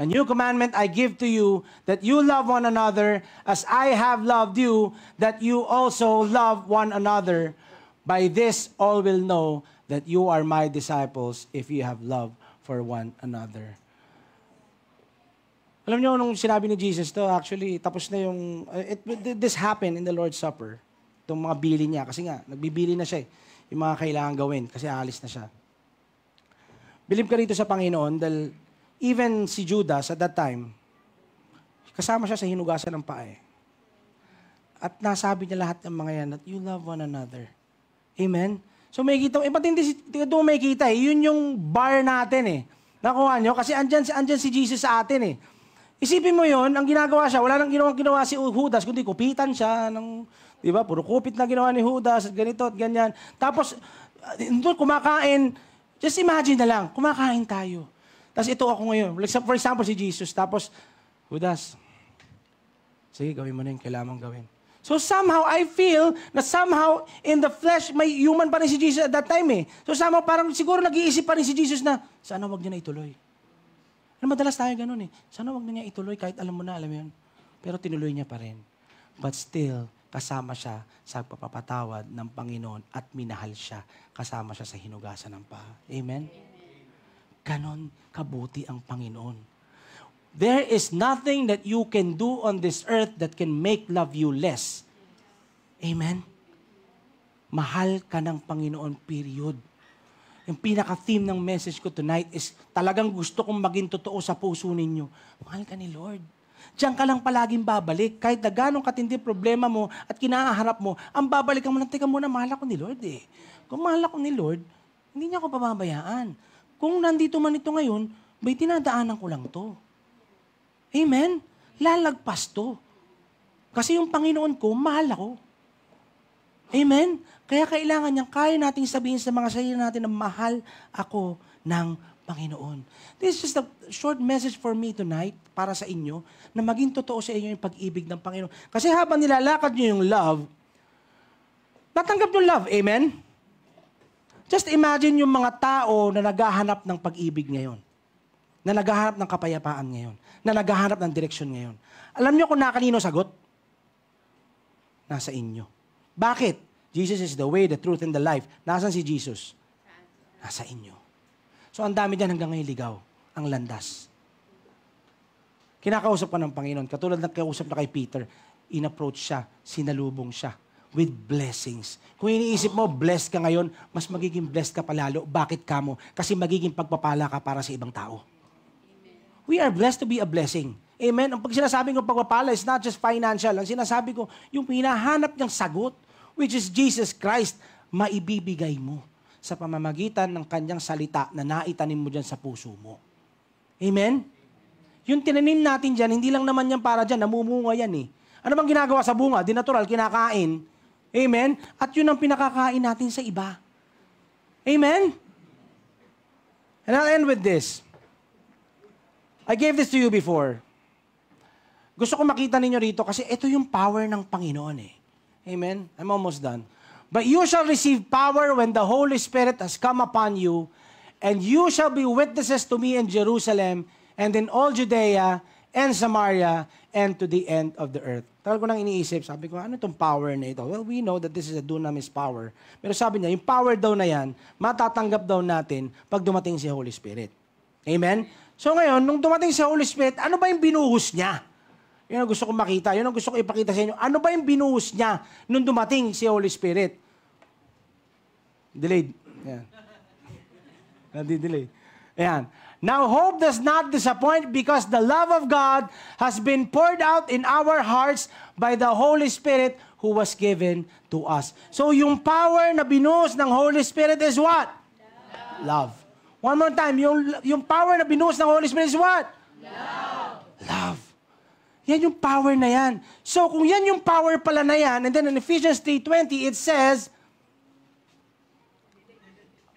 A new commandment I give to you, that you love one another as I have loved you, that you also love one another. By this all will know that you are my disciples if you have love for one another. Alam niyo, nung sinabi ni Jesus to, actually, tapos na yung, this happened in the Lord's Supper. Itong mga bili niya, kasi nga, nagbibili na siya eh. Yung mga kailangan gawin, kasi alis na siya. Believe ka rito sa Panginoon, dahil even si Judas at that time, kasama siya sa hinugasan ng paa. At nasabi niya lahat ng mga yan that you love one another. Amen? So may kita, ba't hindi doon may kita Yun yung bar natin Nakuha nyo? Kasi andyan si Jesus sa atin Isipin mo yun, ang ginagawa siya, wala nang ginawa si Judas, kundi kupitan siya ng, di ba, puro kupit na ginawa ni Judas, at ganito at ganyan. Tapos, doon kumakain, just imagine na lang, kumakain tayo. Tapos ito ako ngayon, for example, si Jesus, tapos, Judas, sige, gawin mo na yung kailangan gawin. So somehow, I feel na somehow, in the flesh, may human pa rin si Jesus at that time So somehow, parang siguro nag-iisip pa rin si Jesus na, sana wag niya na ituloy. Madalas tayo ganun Sana wag na niya ituloy kahit alam mo yun. Pero tinuloy niya pa rin. But still, kasama siya sa pagpapatawad ng Panginoon at minahal siya. Kasama siya sa hinugasan ng paa. Amen? Ganon kabuti ang Panginoon. There is nothing that you can do on this earth that can make love you less. Amen? Mahal ka ng Panginoon, period. Yung pinaka-theme ng message ko tonight is talagang gusto kong maging totoo sa puso ninyo. Mahal ka ni Lord. Diyan ka lang palaging babalik. Kahit na ganong katindi problema mo at kinaharap mo, ang babalikan mo lang, teka muna, mahal ako ni Lord Kung mahal ako ni Lord, hindi niya ako pababayaan. Kung nandito man ito ngayon, may tinadaanan ko lang to. Amen? Lalagpas to. Kasi yung Panginoon ko, mahal ako. Amen? Kaya kailangan niyang kaya nating sabihin sa mga sarili natin na mahal ako ng Panginoon. This is just a short message for me tonight para sa inyo na maging totoo sa inyo yung pag-ibig ng Panginoon. Kasi habang nilalakad niyo yung love, natanggap yung love. Amen? Just imagine yung mga tao na naghahanap ng pag-ibig ngayon. Na naghahanap ng kapayapaan ngayon. Na naghahanap ng direksyon ngayon. Alam niyo kung kanino sagot? Nasa inyo. Bakit? Jesus is the way, the truth, and the life. Nasaan si Jesus? Nasa inyo. So, ang dami dyan hanggang ngayon ligaw. Ang landas. Kinakausap ka ng Panginoon. Katulad ng kausap na kay Peter, in-approach siya, sinalubong siya with blessings. Kung iniisip mo, blessed ka ngayon, mas magiging blessed ka palalo. Bakit ka mo? Kasi magiging pagpapala ka para sa ibang tao. We are blessed to be a blessing. Amen? Ang pag sinasabi ko pagpapala is not just financial. Ang sinasabi ko, yung hinahanap niyang sagot, which is Jesus Christ, maibibigay mo sa pamamagitan ng kanyang salita na naitanim mo dyan sa puso mo. Amen? Yung tinanim natin dyan, hindi lang naman yan para dyan, namumunga yan Ano bang ginagawa sa bunga? Di natural, kinakain. Amen? At yun ang pinakakain natin sa iba. Amen? And I'll end with this. I gave this to you before. Gusto ko makita ninyo rito kasi ito yung power ng Panginoon Amen? I'm almost done. But you shall receive power when the Holy Spirit has come upon you, and you shall be witnesses to me in Jerusalem, and in all Judea, and Samaria, and to the end of the earth. Tagal ko nang iniisip, sabi ko, ano itong power na ito? Well, we know that this is a dunamis power. Pero sabi niya, yung power daw na yan, matatanggap daw natin pag dumating si Holy Spirit. Amen? So ngayon, nung dumating si Holy Spirit, ano ba yung binuhos niya? Yun ang gusto ko makita. Yun ang gusto ko ipakita sa inyo. Ano ba yung binuhos niya nung dumating si Holy Spirit? Delayed. Ayan. Nadi-delay. Ayan. Now, hope does not disappoint because the love of God has been poured out in our hearts by the Holy Spirit who was given to us. So, yung power na binuhos ng Holy Spirit is what? Love. One more time. Yung power na binuhos ng Holy Spirit is what? Love. Love. Yan yung power na yan. So, kung yan yung power pala na yan, and then in Ephesians 3:20, it says,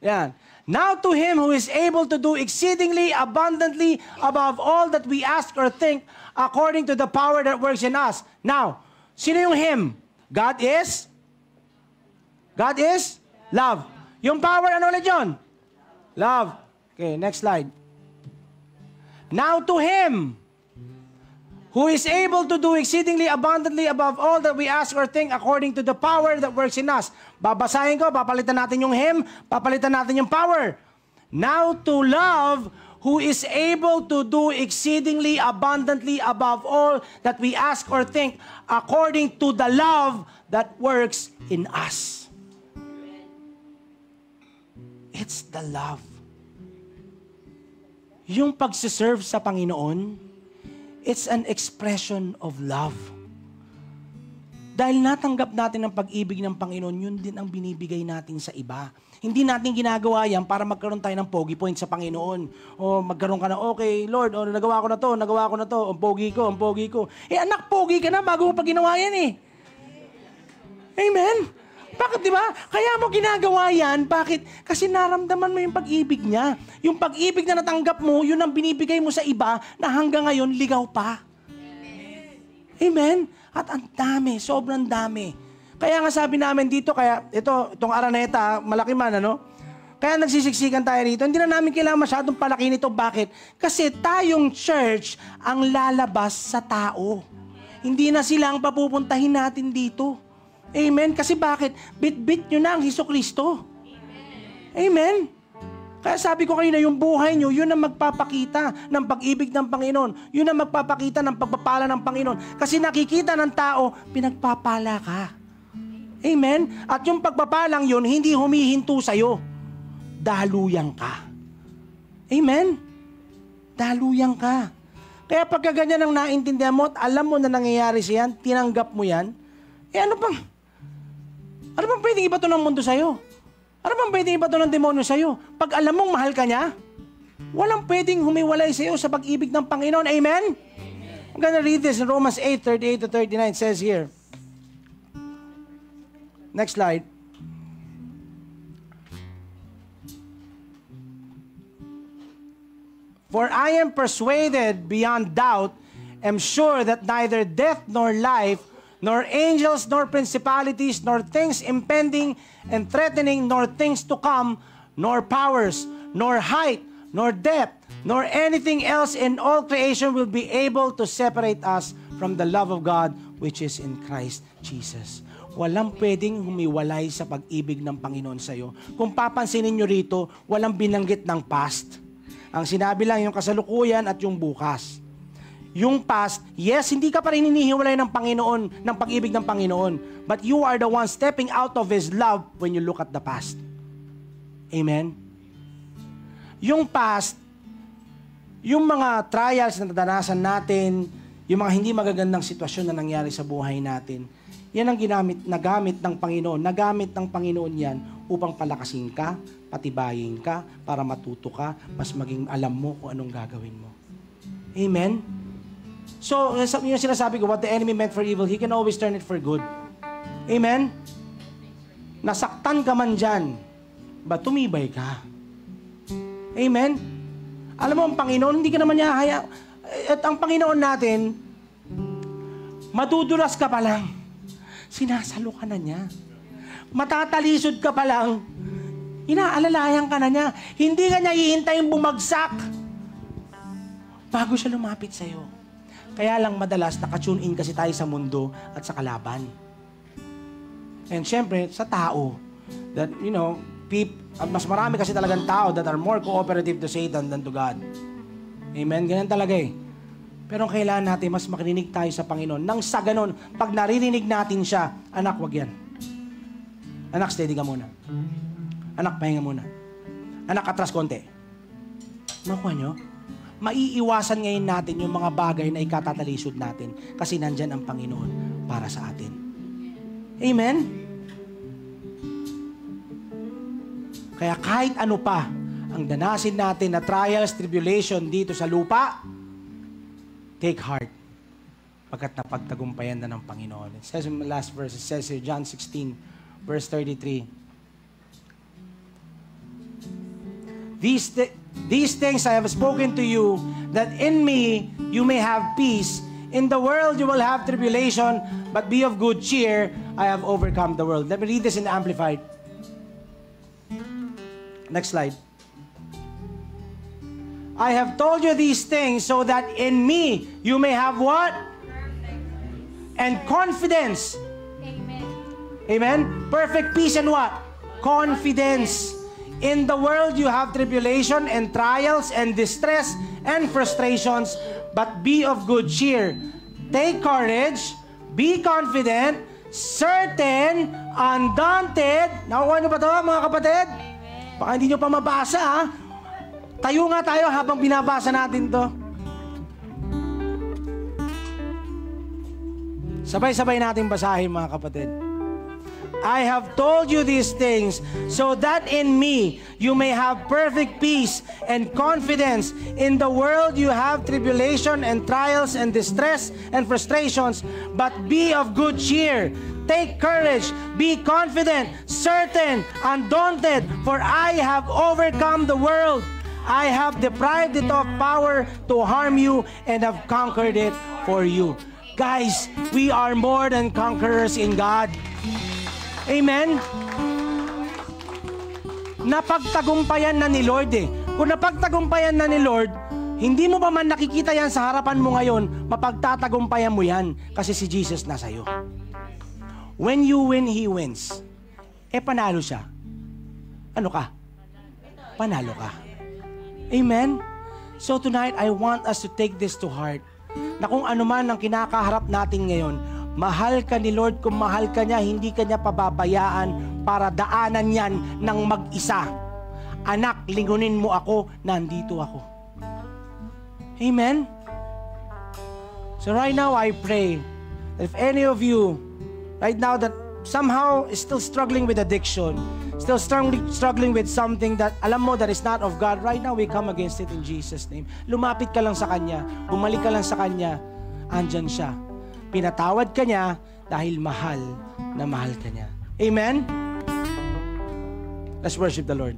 yan, now to Him who is able to do exceedingly abundantly above all that we ask or think, according to the power that works in us. Now, sino yung Him? God is? God is? Love. Yung power, ano ulit yun? Love. Okay, next slide. Now to Him who is able to do exceedingly abundantly above all that we ask or think according to the power that works in us. Babasahin ko, papalitan natin yung Him, papalitan natin yung power. Now to love, who is able to do exceedingly abundantly above all that we ask or think according to the love that works in us. It's the love. Yung pagsiserve sa Panginoon, it's an expression of love. Dahil natanggap natin ang pag-ibig ng Panginoon, yun din ang binibigay natin sa iba. Hindi natin ginagawa yan para magkaroon tayo ng pogi point sa Panginoon. O magkaroon ka na, okay, Lord, nagawa ko na to, ang pogi ko. Anak, pogi ka na bago mo pa ginawa yan eh. Amen? Bakit, di ba? Kaya mo ginagawa yan. Bakit? Kasi naramdaman mo yung pag-ibig niya. Yung pag-ibig na natanggap mo, yun ang binibigay mo sa iba na hanggang ngayon, ligaw pa. Amen? At ang dami, sobrang dami. Kaya nga sabi namin dito, kaya itong Araneta, malaki man, ano? Kaya nagsisiksikan tayo rito. Hindi na namin kailangan masyadong palaki nito. Bakit? Kasi tayong church ang lalabas sa tao. Hindi na sila ang papupuntahin natin dito. Amen? Kasi bakit? Bit-bit nyo na ang Hesukristo. Amen? Kaya sabi ko kayo na yung buhay nyo, yun ang magpapakita ng pag-ibig ng Panginoon. Yun ang magpapakita ng pagpapala ng Panginoon. Kasi nakikita ng tao, pinagpapala ka. Amen? At yung pagpapalang yun, hindi humihinto sa'yo. Daluyan ka. Amen? Daluyan ka. Kaya pagka ganyan ang naintindihan mo at alam mo na nangyayari siyan, tinanggap mo yan, ano bang pwedeng iba to ng mundo sa'yo? Ano bang pwedeng iba to ng demonyo sa'yo? Pag alam mong mahal ka niya, walang pwedeng humiwalay sa'yo sa pag-ibig ng Panginoon. Amen? I'm gonna read this in Romans 8:38-39. It says here. Next slide. For I am persuaded beyond doubt, am sure that neither death nor life, nor angels, nor principalities, nor things impending and threatening, nor things to come, nor powers, nor height, nor depth, nor anything else in all creation will be able to separate us from the love of God which is in Christ Jesus. Walang pwedeng humiwalay sa pag-ibig ng Panginoon sa iyo. Kung papansinin nyo rito, walang binanggit ng past. Ang sinabi lang yung kasalukuyan at yung bukas. Yung past, yes, hindi ka pa rin hinihiwalay ng Panginoon, ng pag-ibig ng Panginoon. But you are the one stepping out of His love when you look at the past. Amen? Yung past, yung mga trials na nadanasan natin, yung mga hindi magagandang sitwasyon na nangyari sa buhay natin, yan ang nagamit ng Panginoon yan upang palakasin ka, patibayin ka, para matuto ka, mas maging alam mo kung anong gagawin mo. Amen? So, yung sinasabi ko, what the enemy meant for evil, he can always turn it for good. Amen? Nasaktan ka man dyan, ba tumibay ka? Amen? Alam mo, ang Panginoon, hindi ka naman niya haya. At ang Panginoon natin, madudulas ka pa lang, sinasalo ka na niya. Matatalisod ka pa lang, inaalalayan ka na niya. Hindi ka niya hihintayin bumagsak bago siya lumapit sa'yo. Kaya lang madalas nakatune in kasi tayo sa mundo at sa kalaban. And syempre, sa tao, that, mas marami kasi talagang tao that are more cooperative to Satan than to God. Amen? Ganyan talaga eh. Pero kailangan natin mas makinig tayo sa Panginoon. Nang sa ganon, pag naririnig natin siya, anak, wag yan. Anak, steady ka muna. Anak, pahinga muna. Anak, atras konti. Nakuha nyo? Maiiwasan ngayon natin yung mga bagay na ikatatalisod natin kasi nandyan ang Panginoon para sa atin. Amen? Kaya kahit ano pa ang danasin natin na trials, tribulation dito sa lupa, take heart pagkat napagtagumpayan na ng Panginoon. It says in the last verse, it says here, John 16, verse 33, These things I have spoken to you, that in me you may have peace. In the world you will have tribulation, but be of good cheer. I have overcome the world. Let me read this in the Amplified. Next slide. I have told you these things so that in me you may have what? And confidence. Amen. Amen? Perfect peace and what? Confidence. In the world you have tribulation and trials and distress and frustrations, but be of good cheer. Take courage, be confident, certain, undaunted. Nakuha niyo ba ito, mga kapatid? Baka hindi niyo pa mabasa, ha? Tayo nga tayo habang binabasa natin to. Sabay-sabay natin basahin, mga kapatid. I have told you these things so that in me you may have perfect peace and confidence. In the world you have tribulation and trials and distress and frustrations, but be of good cheer. Take courage, be confident, certain, undaunted, for I have overcome the world. I have deprived it of power to harm you and have conquered it for you. Guys, we are more than conquerors in God. Amen? Napagtagumpayan na ni Lord eh. Kung napagtagumpayan na ni Lord, hindi mo pa man nakikita yan sa harapan mo ngayon, mapagtatagumpayan mo yan kasi si Jesus nasa iyo. When you win, He wins. Panalo siya. Ano ka? Panalo ka. Amen? So tonight, I want us to take this to heart na kung ano man ang kinakaharap natin ngayon, mahal ka ni Lord. Kung mahal ka niya, hindi ka niya pababayaan para daanan yan ng mag-isa. Anak, lingunin mo ako, nandito ako. Amen? So right now, I pray that if any of you, right now that somehow is still struggling with addiction, still struggling with something that alam mo that is not of God, right now we come against it in Jesus' name. Lumapit ka lang sa Kanya, bumalik ka lang sa Kanya, andyan siya. Pinatawad ka niya dahil mahal na mahal ka niya. Amen? Let's worship the Lord.